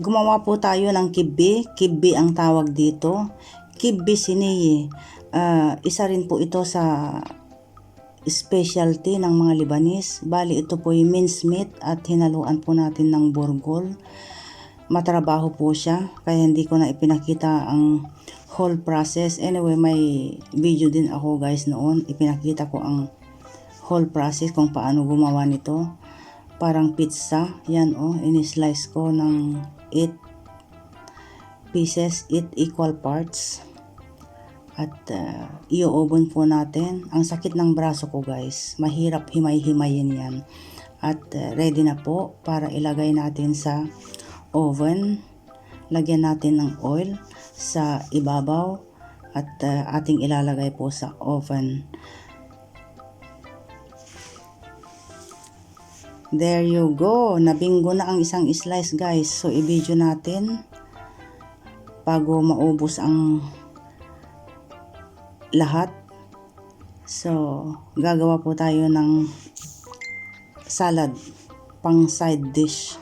gumawa po tayo ng kibbe. Kibbe ang tawag dito. Kibbe siniye. Isa rin po ito sa specialty ng mga Lebanese. Bali ito po yung minced meat at hinaluan po natin ng burgol. Matrabaho po siya kaya hindi ko na ipinakita ang whole process. Anyway, may video din ako guys noon. Ipinakita ko ang whole process kung paano gumawa nito. Parang pizza. Yan ini-slice ko ng 8 pieces, 8 equal parts. At i-oven po natin. Ang sakit ng braso ko guys. Mahirap himay-himayin yan. At ready na po para ilagay natin sa oven. Lagyan natin ng oil sa ibabaw. At ating ilalagay po sa oven. There you go. Nabinggo na ang isang slice guys. So i-video natin bago maubos ang lahat. So gagawa po tayo ng salad pang side dish.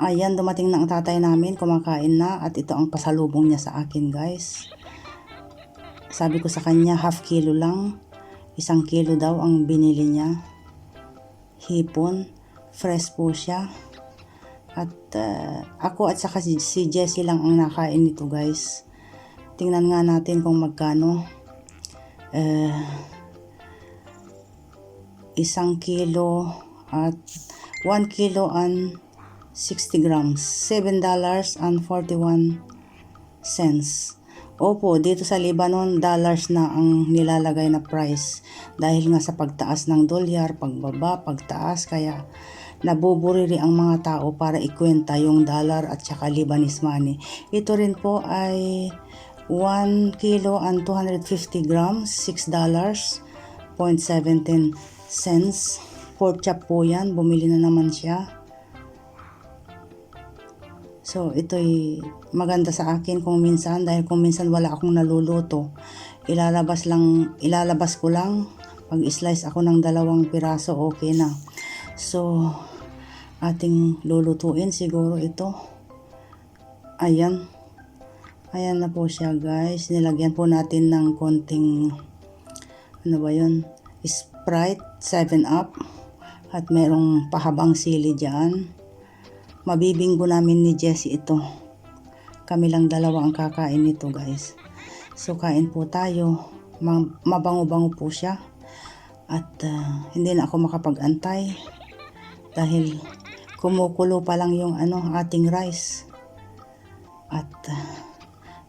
Ayan, dumating na ang tatay namin, kumakain na at ito ang pasalubong niya sa akin guys. Sabi ko sa kanya half kilo lang, 1 kilo daw ang binili niya. Hipon, fresh po siya. At ako at saka si Jessie lang ang nakain nito guys. Tingnan nga natin kung magkano. 1 kilo at 1 kilo and 60 grams. $7.41. Opo, dito sa Lebanon, dollars na ang nilalagay na price. Dahil nga sa pagtaas ng dolyar, pagbaba, pagtaas, kaya nabuburiri ang mga tao para ikwenta yung dollar at saka Lebanese money. Ito rin po ay 1 kilo and 250 grams, $6.17. Pork chop po yan, bumili na naman siya. So, ito'y maganda sa akin kung minsan, dahil kung minsan wala akong naluluto, ilalabas ko lang, pag slice ako ng 2 piraso, okay na. So, ating lulutuin siguro ito. Ayan. Ayan na po siya guys. Nilagyan po natin ng konting, ano ba yun? Sprite, 7-Up. At merong pahabang sili dyan. Mabibinggo namin ni Jessie ito. Kami lang dalawa ang kakain nito guys. So kain po tayo. Mabango-bango po siya. At hindi na ako makapag-antay. Dahil kumukulo pa lang yung ating rice. At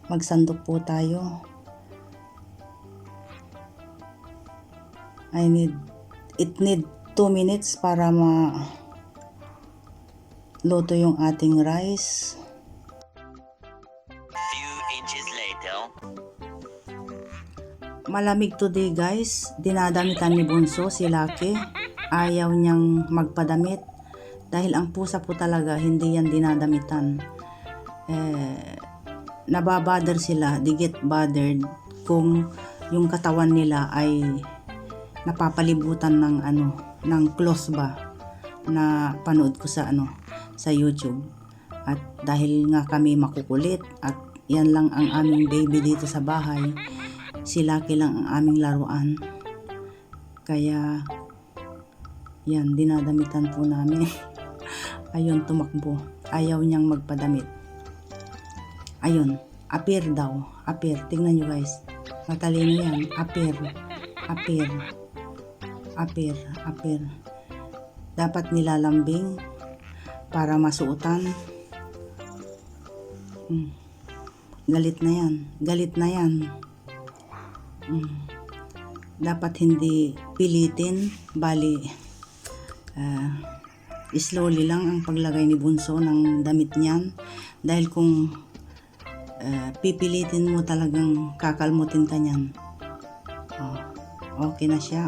magsandok po tayo. It need 2 minutes para luto yung ating rice. Few inches later. Malamig today guys. Dinadamitan ni Bunso si Lucky. Ayaw niyang magpadamit. Dahil ang pusa po talaga hindi yan dinadamitan. Nababother sila. They get bothered kung yung katawan nila ay napapalibutan ng clothes ba na panood ko sa YouTube. At dahil nga kami makukulit at yan lang ang aming baby dito sa bahay, si Lucky lang ang aming laruan, kaya yan, dinadamitan po namin. Ayun, tumakbo, ayaw niyang magpadamit. Ayun, appear daw, appear, tingnan nyo guys, matalino yan, appear. Dapat nilalambing para masuotan. Galit na yan. Dapat hindi pilitin, bali slowly lang ang paglagay ni Bunso ng damit niyan. Dahil kung pipilitin mo, talagang kakalmutin ka niyan. Okay na siya.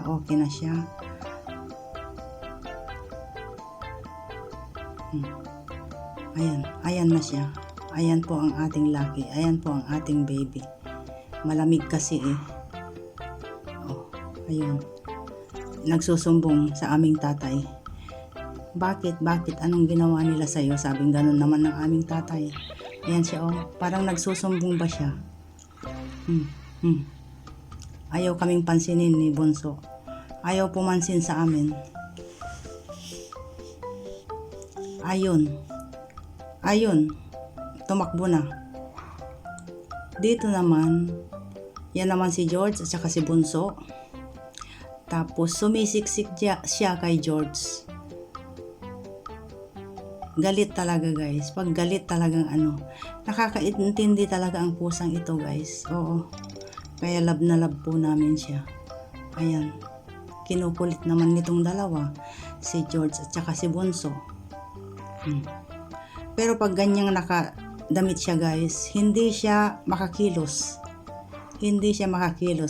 Ayan na siya. Ayan po ang ating Lucky. Ayan po ang ating baby. Malamig kasi ayun. Nagsusumbong sa aming tatay. Bakit? Bakit? Anong ginawa nila sa'yo? Sabing ganun naman ng aming tatay. Ayan siya, oh. Parang nagsusumbong ba siya? Ayaw kaming pansinin ni Bunso. Ayaw pumansin sa amin. Ayun. Tumakbo na. Dito naman, yan naman si George at saka si Bunso. Tapos sumisiksik siya kay George. Galit talaga guys. Pag galit talagang nakakaintindi talaga ang pusang ito guys. Oo. Kaya love na love po namin siya. Ayan. Kinukulit naman nitong dalawa. Si George at saka si Bunso. Pero pag ganyang nakadamit siya guys, hindi siya makakilos.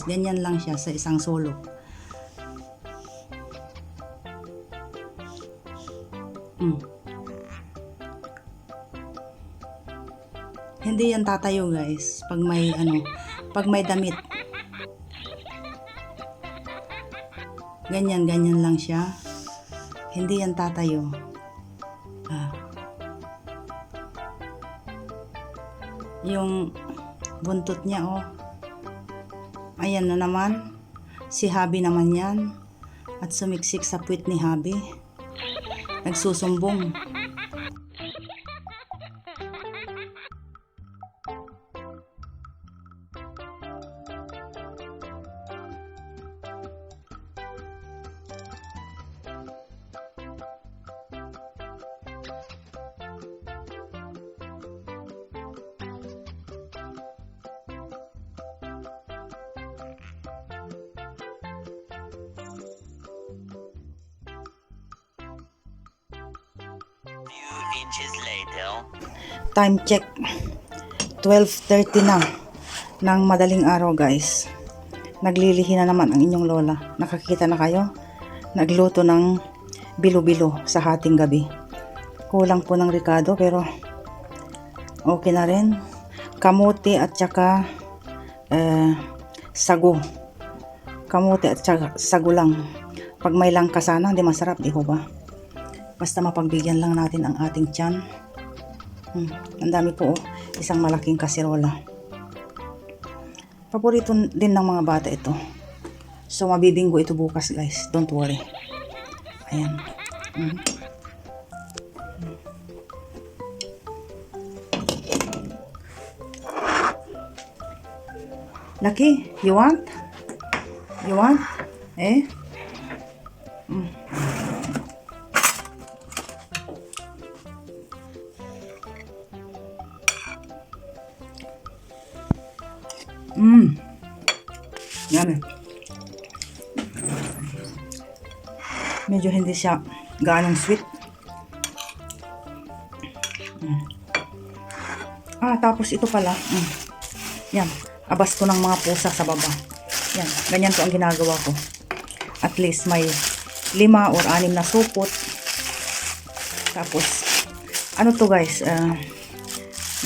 Ganyan lang siya sa isang sulok. Hindi yan tatayo guys pag may damit. Ganyan lang siya. Hindi yan tatayo. Yung buntot niya, oh. Ayan na naman. Si Habi naman yan. At sumiksik sa puwit ni Habi. Nagsusumbong. Inches later. Time check. 12:30 na ng madaling araw guys. Naglilihi na naman ang inyong lola. Nakakita na kayo? Nagluto ng bilo-bilo sa hating gabi. Kulang po ng ricado pero okay na rin. Kamuti at saka sago. Kamuti at saka sago lang. Pag may langka sana, hindi masarap, di ko ba? Basta mapagbigyan lang natin ang ating tiyan. Ang dami po, oh. Isang malaking kasirola. Paborito din ng mga bata ito. So, mabibinggo ito bukas, guys. Don't worry. Ayan. Lucky, you want? You want? Eh? Yummy. Medyo hindi siya gaanong sweet. Tapos ito pala. Yan. Abas ko ng mga pusa sa baba. Yan. Ganyan po ang ginagawa ko. At least may 5 or 6 na supot. Tapos, ano to guys?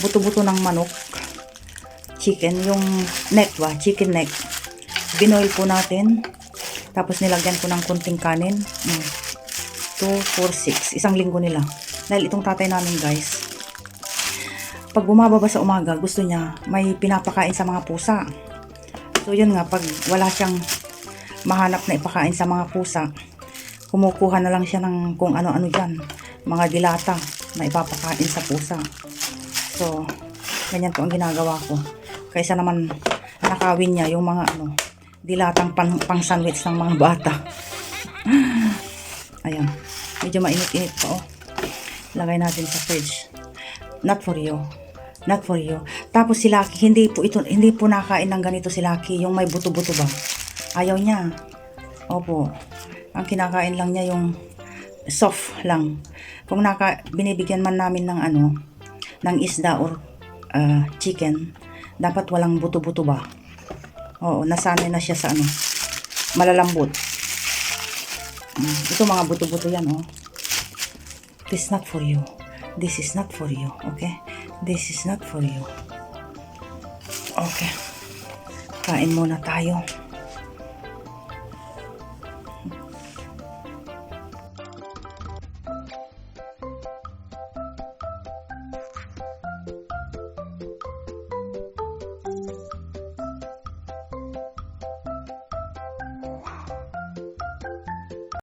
Buto-buto ng manok. Chicken. Yung neck ba? Chicken neck. Binoil po natin. Tapos nilagyan ko ng kunting kanin. 2, 4, 6. Isang linggo nila. Dahil itong tatay namin guys, pag bumababa sa umaga, gusto niya may pinapakain sa mga pusa. So yun nga, pag wala siyang mahanap na ipakain sa mga pusa, kumukuha na lang siya ng kung ano-ano dyan. Mga dilata na ipapakain sa pusa. So, ganyan po ang ginagawa ko. Kaysa naman nakawin niya yung mga dilatang pang sandwich ng mga bata. Ayan. Medyo mainit-init pa, oh. Lagay natin sa fridge. Not for you. Not for you. Tapos si Lucky, hindi po nakain ng ganito si Lucky, yung may buto-buto ba? Ayaw niya. Opo. Ang kinakain lang niya yung soft lang. Kung binibigyan man namin ng ng isda or chicken, dapat walang buto-buto ba? Oo, nasanay na siya sa malalambot. Ito mga buto-buto yan, oh. This is not for you. This is not for you, okay? This is not for you. Okay. Kain muna tayo.